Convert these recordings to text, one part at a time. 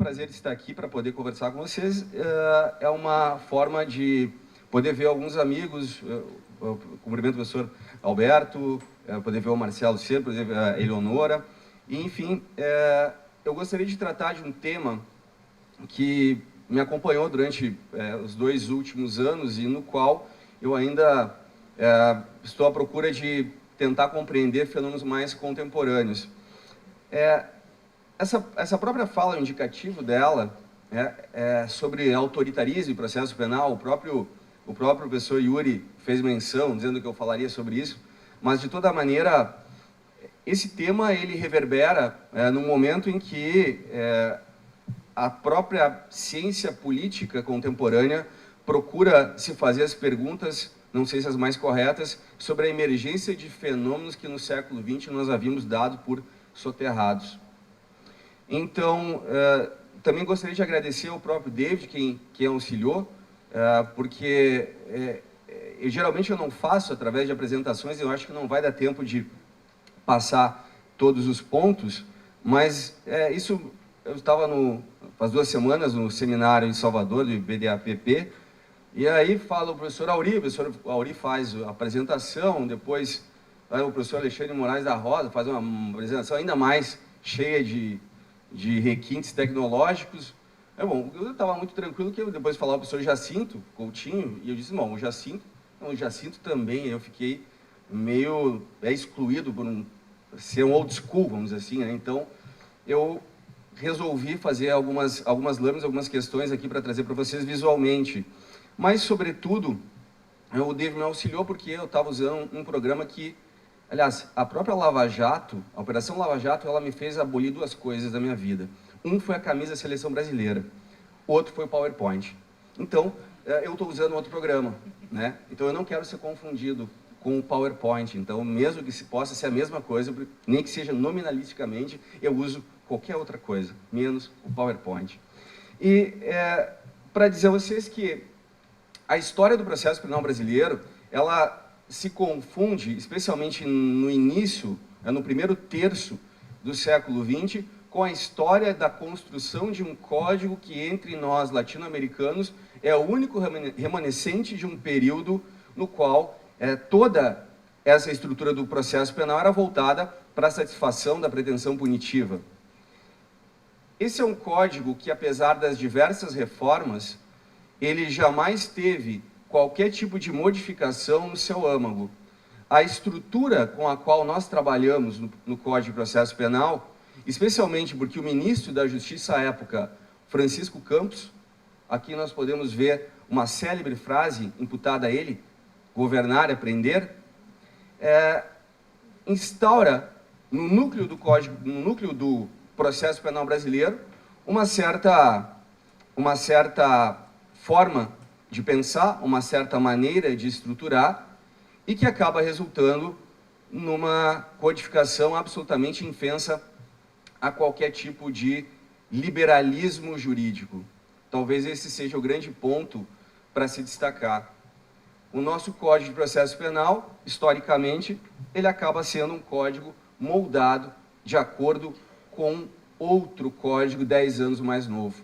prazer de estar aqui para poder conversar com vocês. É uma forma de poder ver alguns amigos, eu cumprimento o professor Alberto, poder ver o Marcelo Ser, poder ver a Eleonora, e, enfim, eu gostaria de tratar de um tema que me acompanhou durante os 2 últimos anos e no qual eu ainda estou à procura de tentar compreender fenômenos mais contemporâneos. Essa própria fala, o indicativo dela, sobre autoritarismo e processo penal, o próprio professor Yuri fez menção, dizendo que eu falaria sobre isso, mas, de toda maneira, esse tema ele reverbera num momento em que a própria ciência política contemporânea procura se fazer as perguntas, não sei se as mais corretas, sobre a emergência de fenômenos que no século XX nós havíamos dado por soterrados. Então, também gostaria de agradecer ao próprio David, quem auxiliou, porque geralmente eu não faço através de apresentações, eu acho que não vai dar tempo de passar todos os pontos, mas isso, eu estava faz 2 semanas no seminário em Salvador, do BDAPP, e aí fala o professor Auri faz a apresentação, depois o professor Alexandre Moraes da Rosa faz uma apresentação ainda mais cheia de requintes tecnológicos. Bom, eu estava muito tranquilo, que eu depois falava para o professor Jacinto Coutinho, e eu disse, bom, o Jacinto também, eu fiquei meio excluído por ser um old school, vamos dizer assim, né? Então, eu resolvi fazer algumas lâminas, algumas questões aqui para trazer para vocês visualmente. Mas, sobretudo, o David me auxiliou porque eu estava usando um programa que, aliás, a própria Lava Jato, a Operação Lava Jato, ela me fez abolir 2 coisas da minha vida. Um foi a camisa Seleção Brasileira, outro foi o PowerPoint. Então, eu estou usando outro programa, né? Então, eu não quero ser confundido com o PowerPoint. Então, mesmo que possa ser a mesma coisa, nem que seja nominalisticamente, eu uso qualquer outra coisa, menos o PowerPoint. E para dizer a vocês que a história do processo penal brasileiro, ela se confunde, especialmente no início, no primeiro terço do século XX, com a história da construção de um código que, entre nós latino-americanos, é o único remanescente de um período no qual toda essa estrutura do processo penal era voltada para a satisfação da pretensão punitiva. Esse é um código que, apesar das diversas reformas, ele jamais teve qualquer tipo de modificação no seu âmago. A estrutura com a qual nós trabalhamos no Código de Processo Penal, especialmente porque o ministro da Justiça à época, Francisco Campos, aqui nós podemos ver uma célebre frase imputada a ele, governar é prender, instaura no núcleo do Código, no núcleo do processo penal brasileiro, uma certa forma de pensar, uma certa maneira de estruturar, e que acaba resultando numa codificação absolutamente infensa a qualquer tipo de liberalismo jurídico. Talvez esse seja o grande ponto para se destacar. O nosso Código de Processo Penal, historicamente, ele acaba sendo um código moldado de acordo com outro código 10 anos mais novo,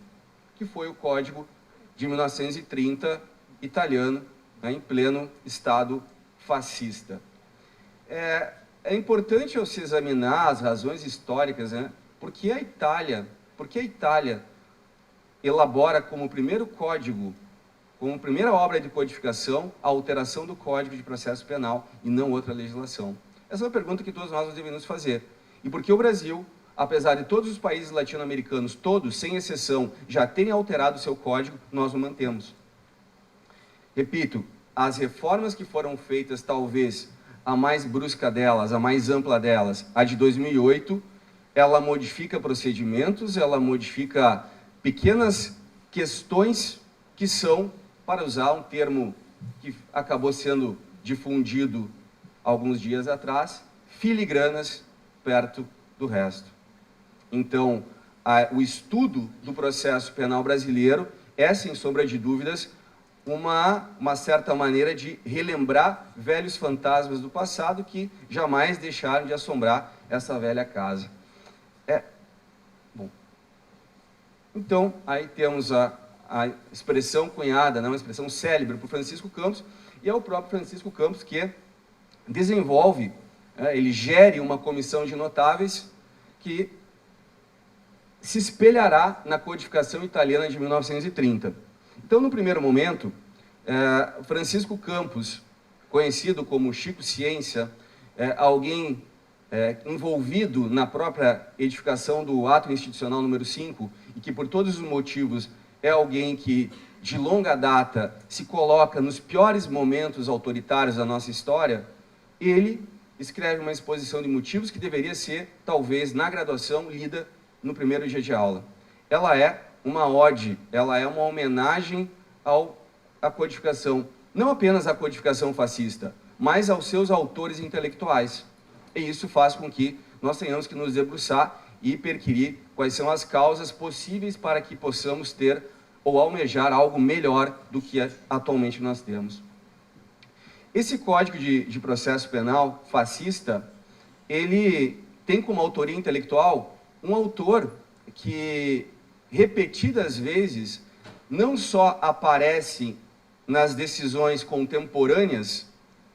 que foi o Código de 1930, italiano, em pleno Estado fascista. É importante eu se examinar as razões históricas, né? Por que a Itália elabora como primeiro código, como primeira obra de codificação, a alteração do Código de Processo Penal e não outra legislação? Essa é uma pergunta que todos nós devemos fazer. E por que o Brasil, apesar de todos os países latino-americanos, todos, sem exceção, já terem alterado o seu código, nós o mantemos? Repito, as reformas que foram feitas, talvez a mais brusca delas, a mais ampla delas, a de 2008, ela modifica procedimentos, ela modifica pequenas questões que são, para usar um termo que acabou sendo difundido alguns dias atrás, filigranas perto do resto. Então, o estudo do processo penal brasileiro é, sem sombra de dúvidas, uma certa maneira de relembrar velhos fantasmas do passado que jamais deixaram de assombrar essa velha casa. Bom, Então, aí temos a expressão cunhada, uma expressão célebre por Francisco Campos, e é o próprio Francisco Campos que desenvolve, ele gere uma comissão de notáveis que se espelhará na codificação italiana de 1930. Então, no primeiro momento, Francisco Campos, conhecido como Chico Ciência, alguém envolvido na própria edificação do ato institucional número 5, e que por todos os motivos é alguém que de longa data se coloca nos piores momentos autoritários da nossa história, ele escreve uma exposição de motivos que deveria ser, talvez, na graduação, lida no primeiro dia de aula. Ela é uma ode, ela é uma homenagem à codificação, não apenas à codificação fascista, mas aos seus autores intelectuais. E isso faz com que nós tenhamos que nos debruçar e perquirir quais são as causas possíveis para que possamos ter ou almejar algo melhor do que atualmente nós temos. Esse Código de Processo Penal fascista, ele tem como autoria intelectual um autor que, repetidas vezes, não só aparece nas decisões contemporâneas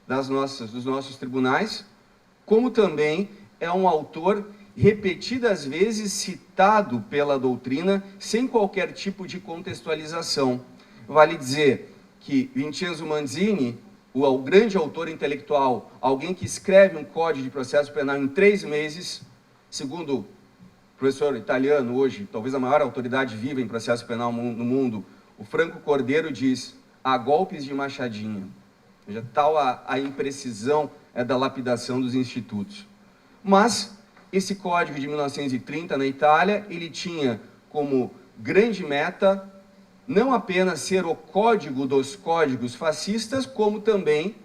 dos nossos tribunais, como também é um autor repetidas vezes citado pela doutrina sem qualquer tipo de contextualização. Vale dizer que Vincenzo Manzini, o grande autor intelectual, alguém que escreve um Código de Processo Penal em 3 meses, segundo o professor italiano hoje, talvez a maior autoridade viva em processo penal no mundo, o Franco Cordeiro, diz: há golpes de machadinha. Já tal a imprecisão da lapidação dos institutos. Mas esse Código de 1930 na Itália, ele tinha como grande meta não apenas ser o código dos códigos fascistas, como também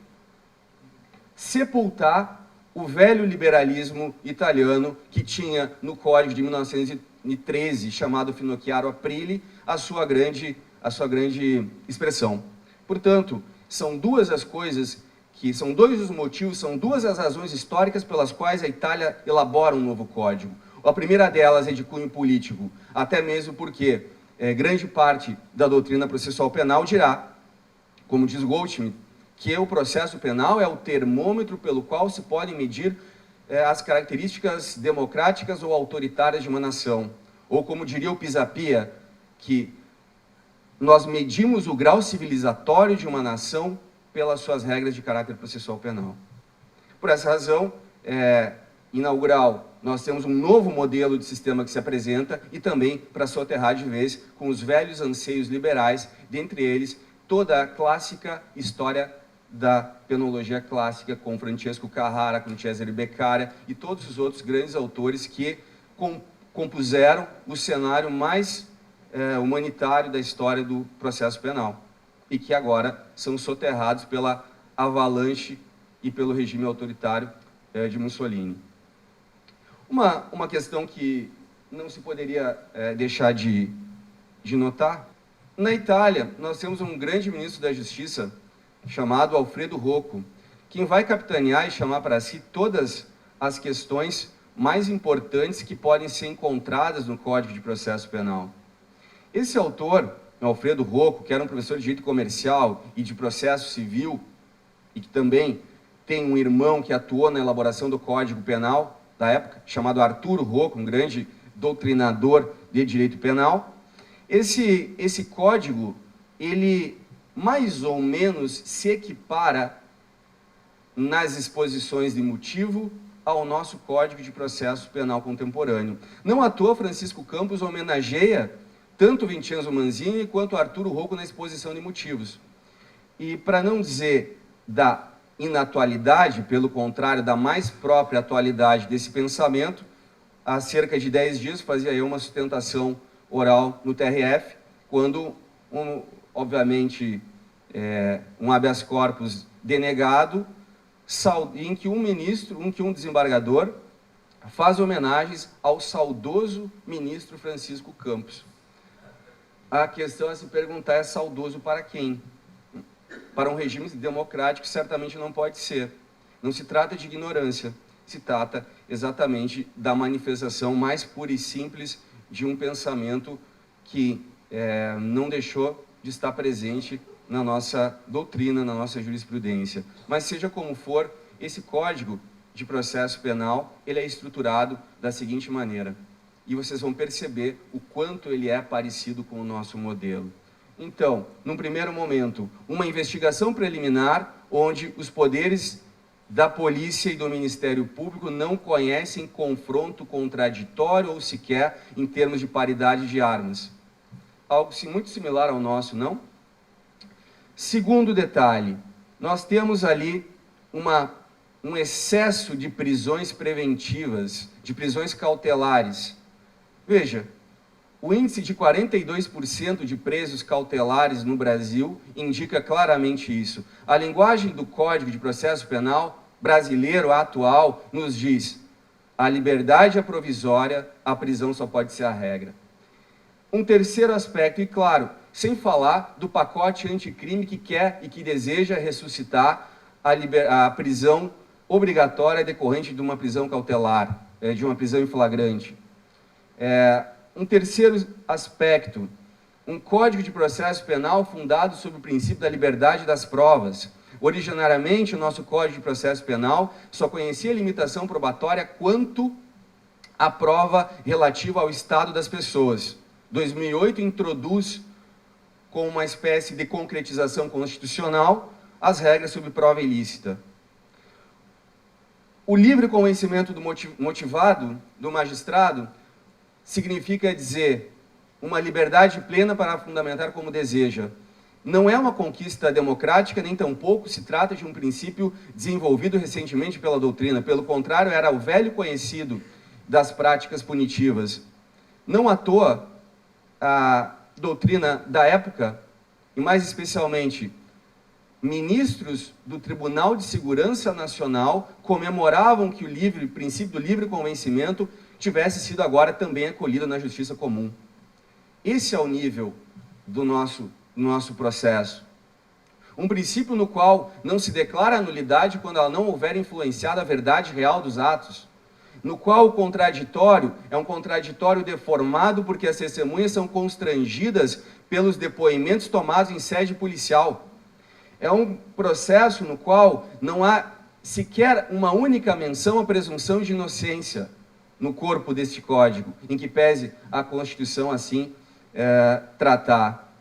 sepultar o velho liberalismo italiano que tinha no Código de 1913, chamado Finocchiaro Aprile, a sua grande expressão. Portanto, são duas as coisas que são dois os motivos, são duas as razões históricas pelas quais a Itália elabora um novo código. A primeira delas é de cunho político, até mesmo porque grande parte da doutrina processual penal dirá, como diz Goldschmidt, que o processo penal é o termômetro pelo qual se podem medir as características democráticas ou autoritárias de uma nação. Ou como diria o Pisapia, que nós medimos o grau civilizatório de uma nação pelas suas regras de caráter processual penal. Por essa razão, inaugural, nós temos um novo modelo de sistema que se apresenta e também para soterrar de vez com os velhos anseios liberais, dentre eles toda a clássica história da penologia clássica com Francesco Carrara, com Cesare Beccaria e todos os outros grandes autores que compuseram o cenário mais humanitário da história do processo penal e que agora são soterrados pela avalanche e pelo regime autoritário de Mussolini. Uma questão que não se poderia deixar de notar, na Itália nós temos um grande ministro da Justiça chamado Alfredo Rocco, quem vai capitanear e chamar para si todas as questões mais importantes que podem ser encontradas no Código de Processo Penal. Esse autor, Alfredo Rocco, que era um professor de direito comercial e de processo civil, e que também tem um irmão que atuou na elaboração do Código Penal da época, chamado Arturo Rocco, um grande doutrinador de direito penal. Esse código, ele mais ou menos se equipara nas exposições de motivo ao nosso Código de Processo Penal contemporâneo. Não à toa, Francisco Campos homenageia tanto Vincenzo Manzini quanto Arturo Rocco na exposição de motivos. E para não dizer da inatualidade, pelo contrário, da mais própria atualidade desse pensamento, há cerca de 10 dias fazia eu uma sustentação oral no TRF, quando, obviamente, um habeas corpus denegado, em que um desembargador faz homenagens ao saudoso ministro Francisco Campos. A questão a se perguntar é saudoso para quem? Para um regime democrático, certamente não pode ser. Não se trata de ignorância, se trata exatamente da manifestação mais pura e simples de um pensamento que não deixou de estar presente na nossa doutrina, na nossa jurisprudência. Mas seja como for, esse Código de Processo Penal, ele é estruturado da seguinte maneira, e vocês vão perceber o quanto ele é parecido com o nosso modelo. Então, num primeiro momento, uma investigação preliminar, onde os poderes da polícia e do Ministério Público não conhecem confronto contraditório ou sequer em termos de paridade de armas. Algo muito similar ao nosso, não? Segundo detalhe, nós temos ali um excesso de prisões preventivas, de prisões cautelares. Veja, o índice de 42% de presos cautelares no Brasil indica claramente isso. A linguagem do Código de Processo Penal brasileiro atual nos diz: a liberdade é provisória, a prisão só pode ser a regra. Um terceiro aspecto, e claro, sem falar do pacote anticrime que quer e que deseja ressuscitar a prisão obrigatória decorrente de uma prisão cautelar, de uma prisão em flagrante. Um terceiro aspecto, um Código de Processo Penal fundado sobre o princípio da liberdade das provas. Originariamente, o nosso Código de Processo Penal só conhecia limitação probatória quanto à prova relativa ao estado das pessoas. 2008 introduz, com uma espécie de concretização constitucional, as regras sobre prova ilícita. O livre convencimento do motivado do magistrado significa dizer uma liberdade plena para fundamentar como deseja. Não é uma conquista democrática, nem tampouco se trata de um princípio desenvolvido recentemente pela doutrina. Pelo contrário, era o velho conhecido das práticas punitivas. Não à toa, a doutrina da época, e mais especialmente ministros do Tribunal de Segurança Nacional, comemoravam que o princípio do livre convencimento tivesse sido agora também acolhido na justiça comum. Esse é o nível do nosso processo. Um princípio no qual não se declara a nulidade quando ela não houver influenciado a verdade real dos atos, no qual o contraditório é um contraditório deformado porque as testemunhas são constrangidas pelos depoimentos tomados em sede policial. É um processo no qual não há sequer uma única menção à presunção de inocência no corpo deste código, em que pese a Constituição assim tratar.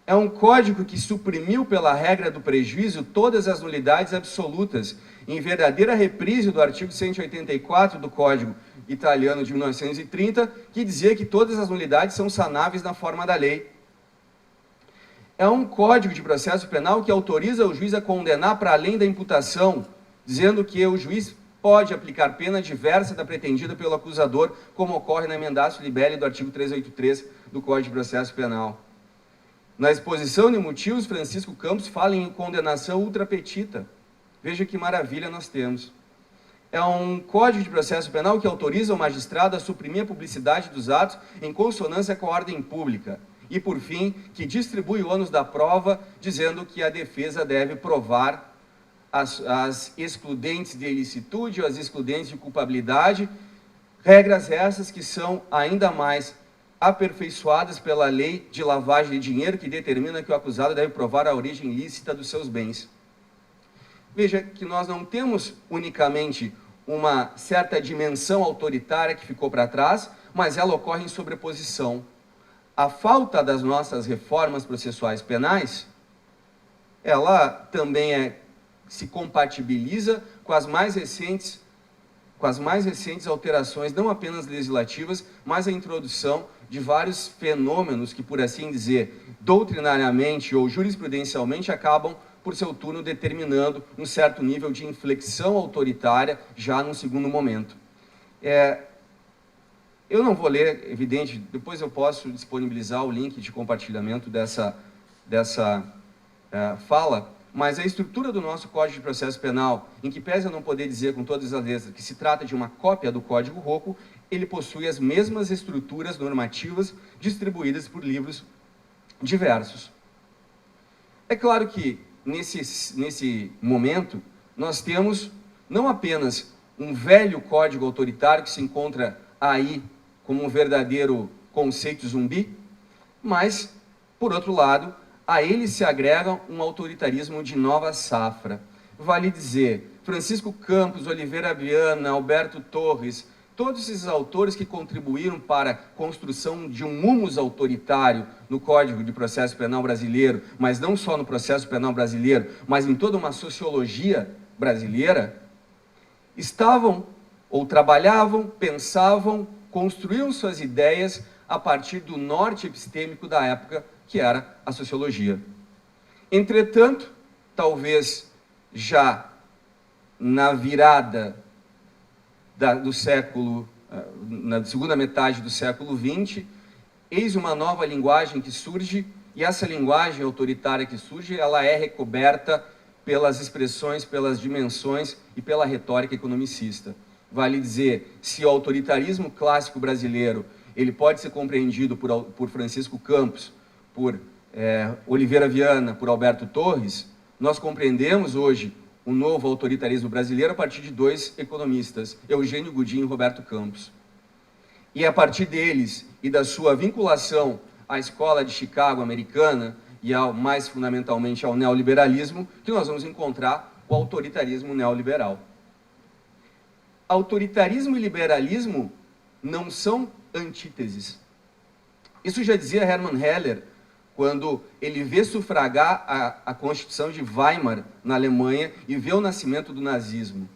É um código que suprimiu pela regra do prejuízo todas as nulidades absolutas, em verdadeira reprise do artigo 184 do Código Italiano de 1930, que dizia que todas as nulidades são sanáveis na forma da lei. É um Código de Processo Penal que autoriza o juiz a condenar para além da imputação, dizendo que o juiz pode aplicar pena diversa da pretendida pelo acusador, como ocorre na emendatio libelli do artigo 383 do Código de Processo Penal. Na exposição de motivos, Francisco Campos fala em condenação ultra petita. Veja que maravilha nós temos. É um Código de Processo Penal que autoriza o magistrado a suprimir a publicidade dos atos em consonância com a ordem pública. E, por fim, que distribui o ônus da prova, dizendo que a defesa deve provar as excludentes de ilicitude ou as excludentes de culpabilidade, regras essas que são ainda mais aperfeiçoadas pela lei de lavagem de dinheiro, que determina que o acusado deve provar a origem lícita dos seus bens. Veja que nós não temos unicamente uma certa dimensão autoritária que ficou para trás, mas ela ocorre em sobreposição. A falta das nossas reformas processuais penais, ela também se compatibiliza com as mais recentes alterações, não apenas legislativas, mas a introdução de vários fenômenos que, por assim dizer, doutrinariamente ou jurisprudencialmente, acabam, por seu turno, determinando um certo nível de inflexão autoritária já num segundo momento. Eu não vou ler, evidente, depois eu posso disponibilizar o link de compartilhamento dessa fala, mas a estrutura do nosso Código de Processo Penal, em que pese eu não poder dizer com todas as letras que se trata de uma cópia do Código Rocco, ele possui as mesmas estruturas normativas distribuídas por livros diversos. É claro que, nesse momento, nós temos não apenas um velho código autoritário que se encontra aí como um verdadeiro conceito zumbi, Mas, por outro lado, a ele se agrega um autoritarismo de nova safra. Vale dizer, Francisco Campos, Oliveira Viana, Alberto Torres, todos esses autores que contribuíram para a construção de um humus autoritário no Código de Processo Penal brasileiro, mas não só no processo penal brasileiro, mas em toda uma sociologia brasileira, estavam ou trabalhavam, pensavam, construíam suas ideias a partir do norte epistêmico da época, que era a sociologia. Entretanto, talvez já na virada do século, na segunda metade do século XX, eis uma nova linguagem que surge, e essa linguagem autoritária que surge, ela é recoberta pelas expressões, pelas dimensões e pela retórica economicista. Vale dizer, se o autoritarismo clássico brasileiro ele pode ser compreendido por Francisco Campos, por Oliveira Viana, por Alberto Torres, nós compreendemos hoje o novo autoritarismo brasileiro a partir de dois economistas, Eugênio Goudin e Roberto Campos. E a partir deles e da sua vinculação à escola de Chicago americana e mais fundamentalmente ao neoliberalismo, que nós vamos encontrar o autoritarismo neoliberal. Autoritarismo e liberalismo não são antíteses. Isso já dizia Hermann Heller, quando ele vê sufragar a Constituição de Weimar na Alemanha e vê o nascimento do nazismo.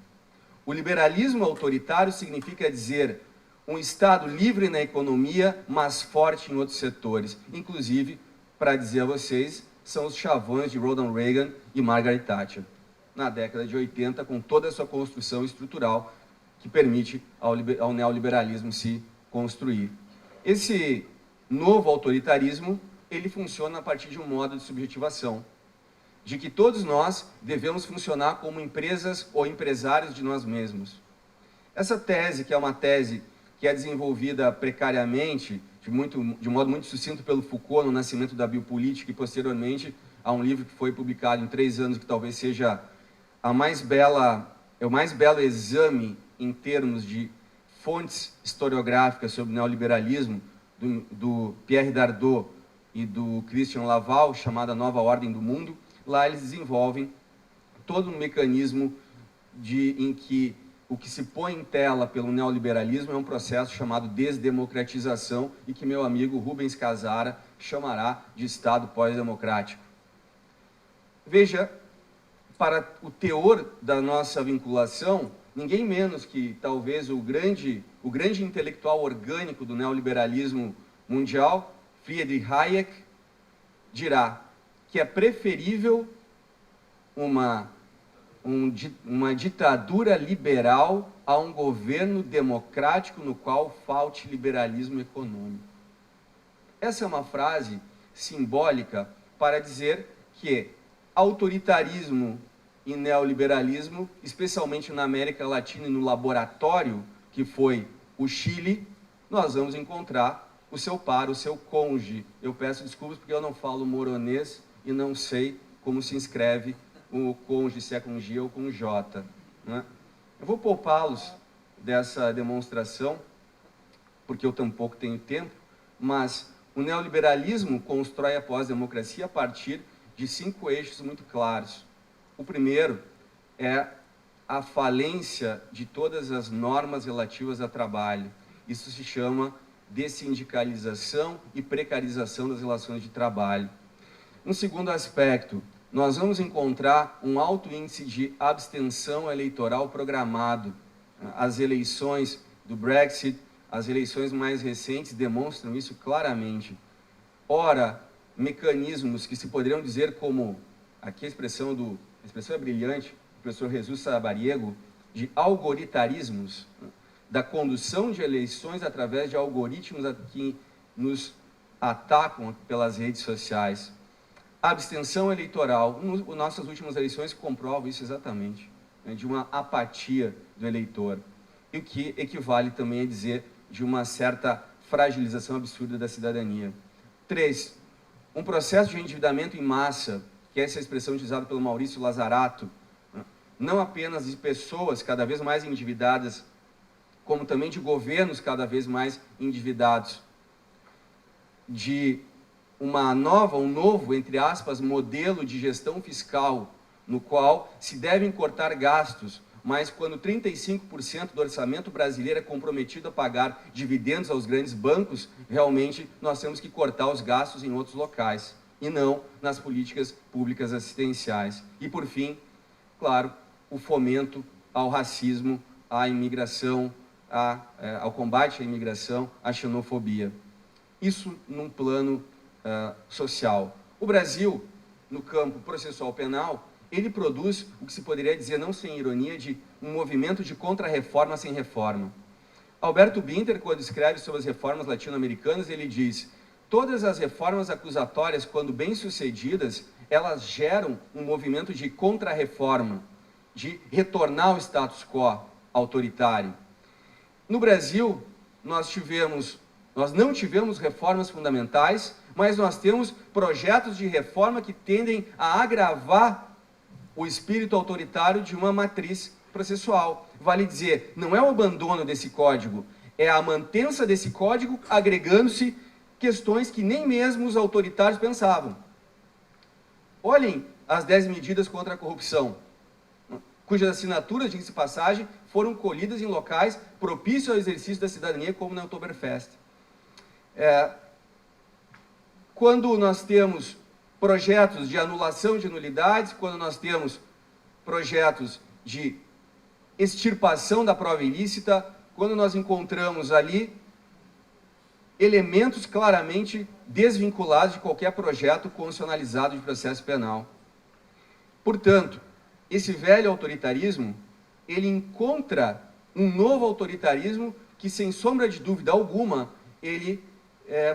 O liberalismo autoritário significa dizer um Estado livre na economia, mas forte em outros setores. Inclusive, para dizer a vocês, são os chavões de Ronald Reagan e Margaret Thatcher, na década de 80, com toda a sua construção estrutural que permite ao neoliberalismo se construir. Esse novo autoritarismo ele funciona a partir de um modo de subjetivação, de que todos nós devemos funcionar como empresas ou empresários de nós mesmos. Essa tese, que é uma tese que é desenvolvida precariamente, de modo muito sucinto pelo Foucault no Nascimento da Biopolítica e posteriormente a um livro que foi publicado em 3 anos, que talvez seja o mais belo exame em termos de fontes historiográficas sobre o neoliberalismo, do Pierre Dardot e do Christian Laval, chamada Nova Ordem do Mundo. Lá eles desenvolvem todo um mecanismo em que o que se põe em tela pelo neoliberalismo é um processo chamado desdemocratização e que meu amigo Rubens Casara chamará de Estado pós-democrático. Veja, para o teor da nossa vinculação, ninguém menos que talvez o grande intelectual orgânico do neoliberalismo mundial, Friedrich Hayek, dirá que é preferível uma ditadura liberal a um governo democrático no qual falte liberalismo econômico. Essa é uma frase simbólica para dizer que autoritarismo e neoliberalismo, especialmente na América Latina e no laboratório que foi o Chile, nós vamos encontrar o seu par, o seu cônjuge. Eu peço desculpas porque eu não falo moronês e não sei como se escreve o cônjuge, se é com G ou com J. Né? Eu vou poupá-los dessa demonstração, porque eu tampouco tenho tempo, mas o neoliberalismo constrói a pós-democracia a partir de 5 eixos muito claros. O primeiro é a falência de todas as normas relativas a trabalho. Isso se chama dessindicalização e precarização das relações de trabalho. Um segundo aspecto, nós vamos encontrar um alto índice de abstenção eleitoral programado. As eleições do Brexit, as eleições mais recentes demonstram isso claramente. Ora, mecanismos que se poderiam dizer como, aqui a expressão é brilhante, do professor Jesus Sabariego, de algoritarismos, da condução de eleições através de algoritmos que nos atacam pelas redes sociais. A abstenção eleitoral, nossas últimas eleições comprovam isso exatamente, né, de uma apatia do eleitor, e o que equivale também a dizer de uma certa fragilização absurda da cidadania. 3. Um processo de endividamento em massa, que é essa expressão utilizada pelo Maurício Lazarato, não apenas de pessoas cada vez mais endividadas, como também de governos cada vez mais endividados, de um novo, entre aspas, modelo de gestão fiscal, no qual se devem cortar gastos, mas quando 35% do orçamento brasileiro é comprometido a pagar dividendos aos grandes bancos, realmente nós temos que cortar os gastos em outros locais, e não nas políticas públicas assistenciais. E, por fim, claro, o fomento ao racismo, à imigração, ao combate à imigração, à xenofobia. Isso num plano social. O Brasil, no campo processual penal, ele produz o que se poderia dizer, não sem ironia, de um movimento de contra-reforma sem reforma. Alberto Binter, quando escreve sobre as reformas latino-americanas, ele diz: todas as reformas acusatórias, quando bem-sucedidas, elas geram um movimento de contra-reforma, de retornar ao status quo autoritário. No Brasil, nós não tivemos reformas fundamentais, mas nós temos projetos de reforma que tendem a agravar o espírito autoritário de uma matriz processual. Vale dizer, não é o abandono desse código, é a mantença desse código agregando-se questões que nem mesmo os autoritários pensavam. Olhem as 10 medidas contra a corrupção, cujas assinaturas, diga-se de passagem, foram colhidas em locais propícios ao exercício da cidadania, como na Oktoberfest. Quando nós temos projetos de anulação de nulidades, quando nós temos projetos de extirpação da prova ilícita, quando nós encontramos ali elementos claramente desvinculados de qualquer projeto constitucionalizado de processo penal. Portanto, esse velho autoritarismo, ele encontra um novo autoritarismo que, sem sombra de dúvida alguma, ele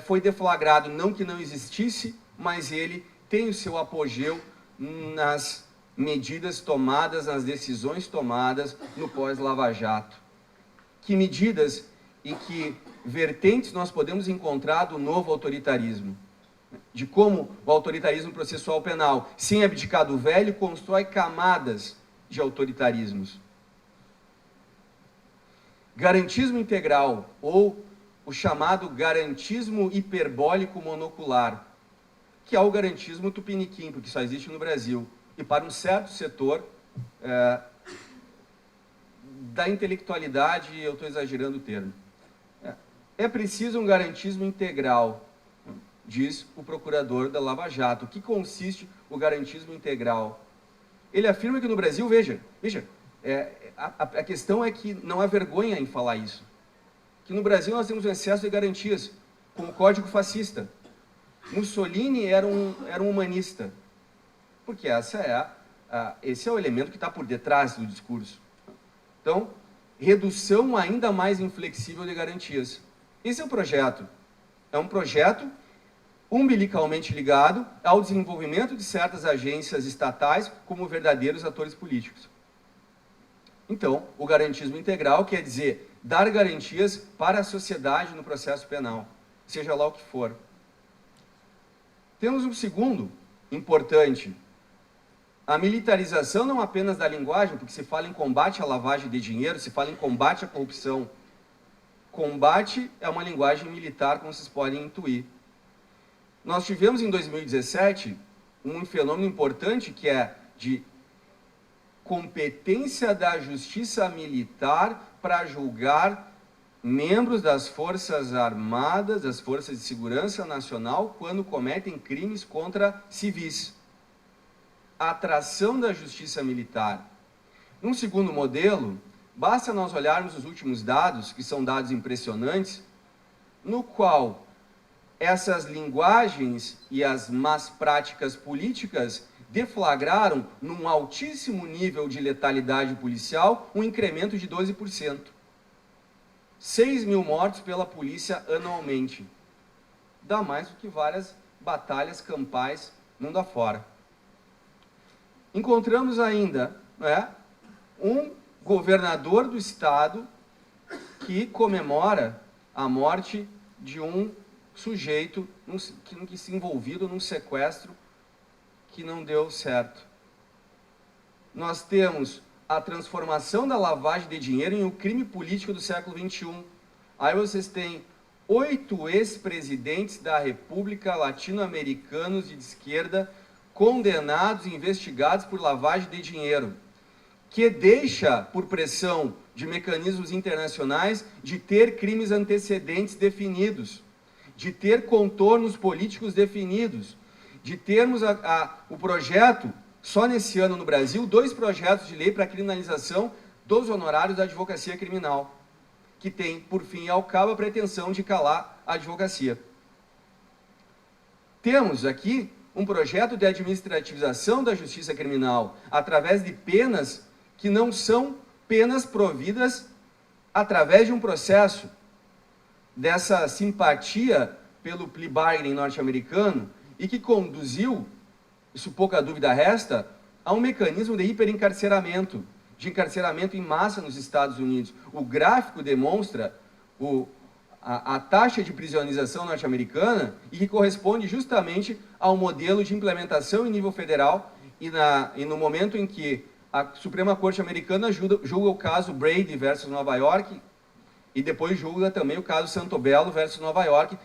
foi deflagrado, não que não existisse, mas ele tem o seu apogeu nas medidas tomadas, nas decisões tomadas no pós-Lava Jato. Que medidas e que vertentes nós podemos encontrar do novo autoritarismo? De como o autoritarismo processual penal, sem abdicar do velho, constrói camadas de autoritarismos. Garantismo integral, ou o chamado garantismo hiperbólico monocular, que é o garantismo tupiniquim, porque só existe no Brasil, e para um certo setor da intelectualidade, eu estou exagerando o termo. É preciso um garantismo integral, diz o procurador da Lava Jato. O que consiste o garantismo integral? Ele afirma que no Brasil, veja, a questão é que não há vergonha em falar isso, que no Brasil nós temos um excesso de garantias, como o Código Fascista. Mussolini era um humanista, porque esse é o elemento que está por detrás do discurso. Então, redução ainda mais inflexível de garantias. Esse é o projeto. É um projeto umbilicalmente ligado ao desenvolvimento de certas agências estatais como verdadeiros atores políticos. Então, o garantismo integral quer dizer dar garantias para a sociedade no processo penal, seja lá o que for. Temos um segundo importante, a militarização não apenas da linguagem, porque se fala em combate à lavagem de dinheiro, se fala em combate à corrupção. Combate é uma linguagem militar, como vocês podem intuir. Nós tivemos em 2017 um fenômeno importante que é de competência da justiça militar para julgar membros das Forças Armadas, das Forças de Segurança Nacional, quando cometem crimes contra civis. A atração da justiça militar. Num segundo modelo, basta nós olharmos os últimos dados, que são dados impressionantes, no qual essas linguagens e as más práticas políticas deflagraram, num altíssimo nível de letalidade policial, um incremento de 12%. 6 mil mortos pela polícia anualmente. Dá mais do que várias batalhas campais mundo afora. Encontramos ainda um governador do estado que comemora a morte de um sujeito que se envolvido num sequestro que não deu certo. Nós temos a transformação da lavagem de dinheiro em um crime político do século XXI. Aí vocês têm 8 ex-presidentes da República latino-americanos de esquerda condenados e investigados por lavagem de dinheiro, que deixa, por pressão de mecanismos internacionais, de ter crimes antecedentes definidos, de ter contornos políticos definidos, de termos o projeto, só nesse ano no Brasil, 2 projetos de lei para a criminalização dos honorários da advocacia criminal, que tem, por fim e ao cabo, a pretensão de calar a advocacia. Temos aqui um projeto de administrativização da justiça criminal, através de penas que não são penas providas através de um processo dessa simpatia pelo plea bargaining norte-americano e que conduziu, isso pouca dúvida resta, a um mecanismo de hiperencarceramento, de encarceramento em massa nos Estados Unidos. O gráfico demonstra a taxa de prisionização norte-americana e que corresponde justamente ao modelo de implementação em nível federal e no momento em que a Suprema Corte Americana julga o caso Brady versus Nova York e depois julga também o caso Santobelo versus Nova York,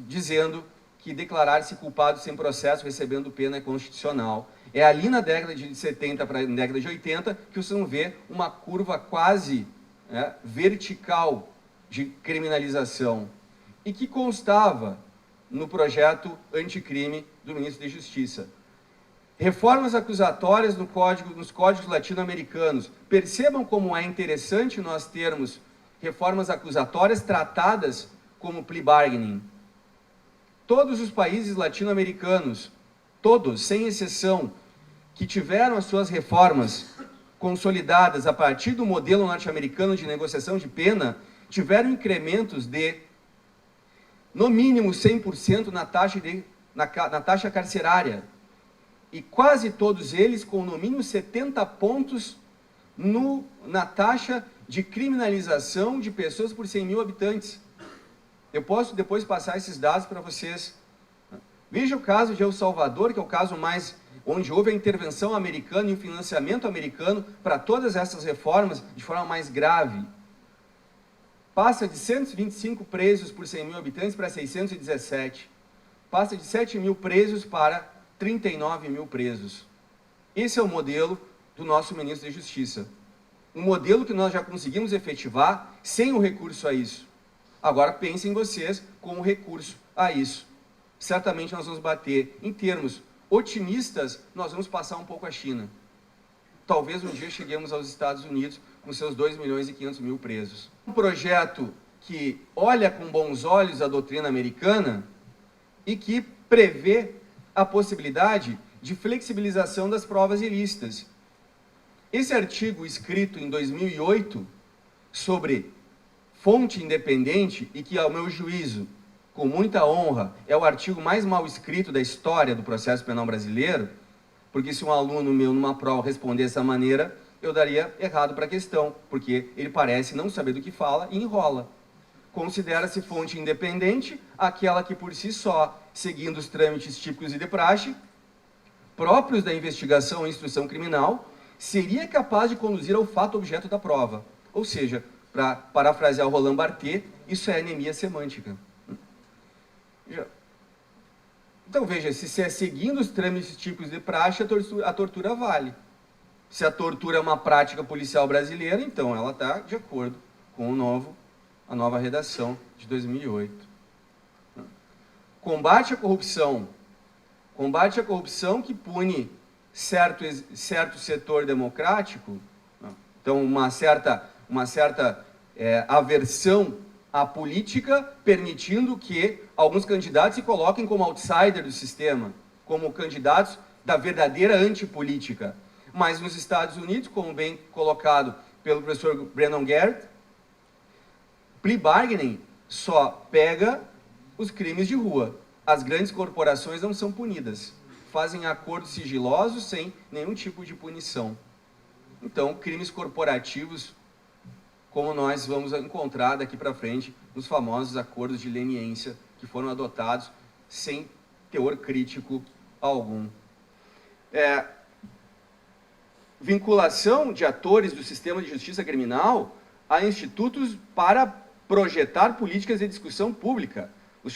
dizendo que declarar-se culpado sem processo, recebendo pena, é constitucional. É ali na década de 70 para a década de 80 que vocês vão ver uma curva quase vertical de criminalização e que constava no projeto anticrime do ministro da Justiça. Reformas acusatórias nos códigos latino-americanos. Percebam como é interessante nós termos reformas acusatórias tratadas como plea bargaining. Todos os países latino-americanos, todos, sem exceção, que tiveram as suas reformas consolidadas a partir do modelo norte-americano de negociação de pena, tiveram incrementos de, no mínimo, 100% na taxa carcerária. E quase todos eles com, no mínimo, 70 pontos na taxa de criminalização de pessoas por 100 mil habitantes. Eu posso depois passar esses dados para vocês. Veja o caso de El Salvador, que é o caso onde houve a intervenção americana e o financiamento americano para todas essas reformas de forma mais grave. Passa de 125 presos por 100 mil habitantes para 617. Passa de 7 mil presos para 39 mil presos. Esse é o modelo do nosso ministro da Justiça. Um modelo que nós já conseguimos efetivar sem o recurso a isso. Agora pensem vocês com o recurso a isso. Certamente nós vamos bater, em termos otimistas, nós vamos passar um pouco a China. Talvez um dia cheguemos aos Estados Unidos com seus 2.500.000 presos. Um projeto que olha com bons olhos a doutrina americana e que prevê a possibilidade de flexibilização das provas ilícitas. Esse artigo escrito em 2008 sobre fonte independente e que, ao meu juízo, com muita honra, é o artigo mais mal escrito da história do processo penal brasileiro, porque se um aluno meu numa prova responder dessa maneira, eu daria errado para a questão, porque ele parece não saber do que fala e enrola. Considera-se fonte independente aquela que por si só, seguindo os trâmites típicos e de praxe, próprios da investigação e instrução criminal, seria capaz de conduzir ao fato objeto da prova. Ou seja, para parafrasear o Roland Barthes, isso é anemia semântica. Então veja, se é seguindo os trâmites típicos de praxe, a tortura vale. Se a tortura é uma prática policial brasileira, então ela está de acordo com a nova redação de 2008. Combate à corrupção. Combate à corrupção que pune certo setor democrático, então uma certa aversão à política, permitindo que alguns candidatos se coloquem como outsider do sistema, como candidatos da verdadeira antipolítica. Mas nos Estados Unidos, como bem colocado pelo professor Brandon Garrett, plea bargaining só pega os crimes de rua. As grandes corporações não são punidas. Fazem acordos sigilosos sem nenhum tipo de punição. Então, crimes corporativos, como nós vamos encontrar daqui para frente nos famosos acordos de leniência que foram adotados sem teor crítico algum. Vinculação de atores do sistema de justiça criminal a institutos para projetar políticas de discussão pública. Os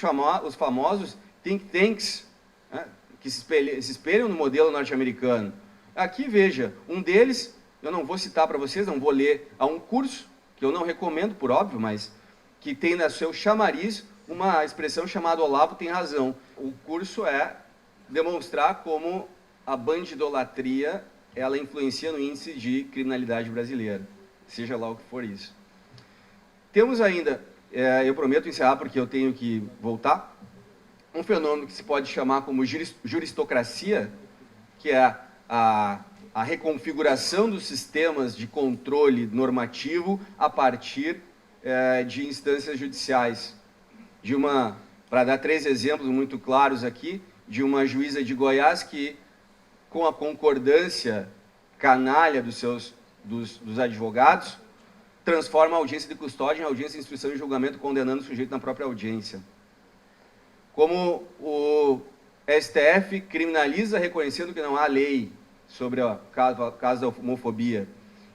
famosos think tanks, né, que se espelham no modelo norte-americano. Aqui, veja, um deles, eu não vou citar para vocês, não vou ler, há um curso, que eu não recomendo, por óbvio, mas que tem no seu chamariz uma expressão chamada Olavo tem razão. O curso é demonstrar como a bandidolatria ela influencia no índice de criminalidade brasileira, seja lá o que for isso. Temos ainda, eu prometo encerrar porque eu tenho que voltar, um fenômeno que se pode chamar como juristocracia, que é a reconfiguração dos sistemas de controle normativo a partir de instâncias judiciais. Para dar 3 exemplos muito claros aqui, de uma juíza de Goiás que, com a concordância canalha dos advogados, transforma a audiência de custódia em audiência de instrução e julgamento, condenando o sujeito na própria audiência. Como o STF criminaliza reconhecendo que não há lei sobre o caso da homofobia.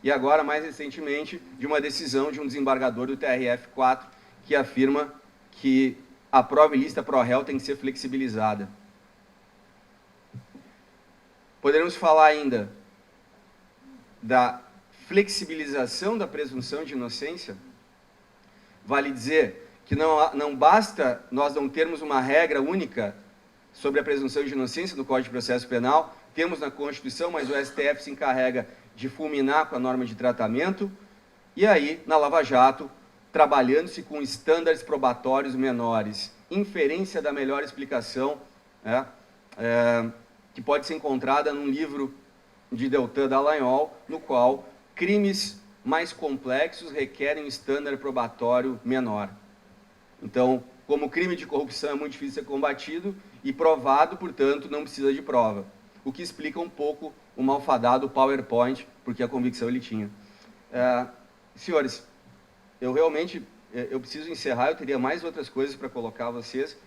E agora, mais recentemente, de uma decisão de um desembargador do TRF4 que afirma que a prova ilícita pro réu tem que ser flexibilizada. Poderemos falar ainda da flexibilização da presunção de inocência. Vale dizer que não basta nós não termos uma regra única sobre a presunção de inocência no Código de Processo Penal, temos na Constituição, mas o STF se encarrega de fulminar com a norma de tratamento, e aí, na Lava Jato, trabalhando-se com estándares probatórios menores, inferência da melhor explicação, que pode ser encontrada num livro de Deltan Dallagnol, no qual crimes mais complexos requerem um estándar probatório menor. Então, como crime de corrupção é muito difícil ser combatido e provado, portanto, não precisa de prova. O que explica um pouco o malfadado PowerPoint, porque a convicção ele tinha. Senhores, eu realmente preciso encerrar, eu teria mais outras coisas para colocar a vocês.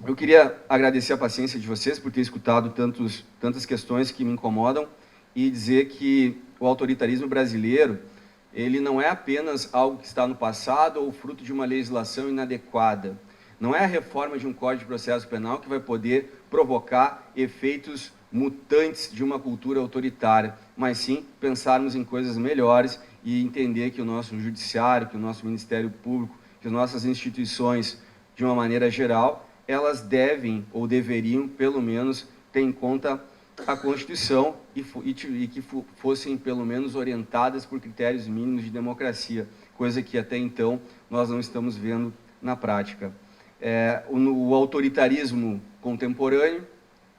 Eu queria agradecer a paciência de vocês por ter escutado tantas questões que me incomodam e dizer que o autoritarismo brasileiro, ele não é apenas algo que está no passado ou fruto de uma legislação inadequada. Não é a reforma de um Código de Processo Penal que vai poder provocar efeitos mutantes de uma cultura autoritária, mas sim pensarmos em coisas melhores e entender que o nosso judiciário, que o nosso Ministério Público, que as nossas instituições, de uma maneira geral, elas devem ou deveriam, pelo menos, ter em conta a Constituição e que fossem, pelo menos, orientadas por critérios mínimos de democracia, coisa que até então nós não estamos vendo na prática. O autoritarismo contemporâneo,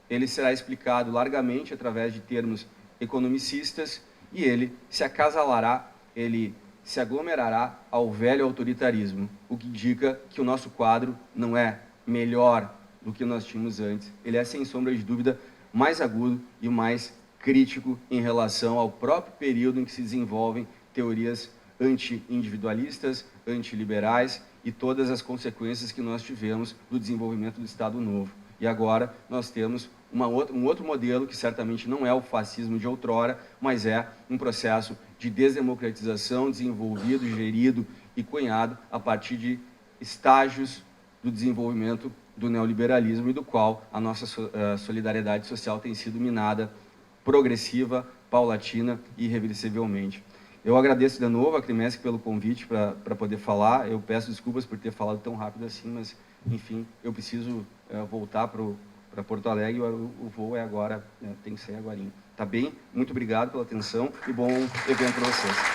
ele será explicado largamente através de termos economicistas e ele se acasalará, ele se aglomerará ao velho autoritarismo, o que indica que o nosso quadro não é melhor do que nós tínhamos antes. Ele é, sem sombra de dúvida, mais agudo e mais crítico em relação ao próprio período em que se desenvolvem teorias anti-individualistas, antiliberais e todas as consequências que nós tivemos do desenvolvimento do Estado Novo. E agora nós temos um outro modelo que certamente não é o fascismo de outrora, mas é um processo de desdemocratização desenvolvido, gerido e cunhado a partir de estágios do desenvolvimento do neoliberalismo e do qual a nossa solidariedade social tem sido minada, progressiva, paulatina e irreversivelmente. Eu agradeço de novo a Crimesc pelo convite para poder falar. Eu peço desculpas por ter falado tão rápido assim, mas, enfim, eu preciso voltar para Porto Alegre. O voo é agora, tem que sair agora. Tá bem? Muito obrigado pela atenção e bom evento para vocês.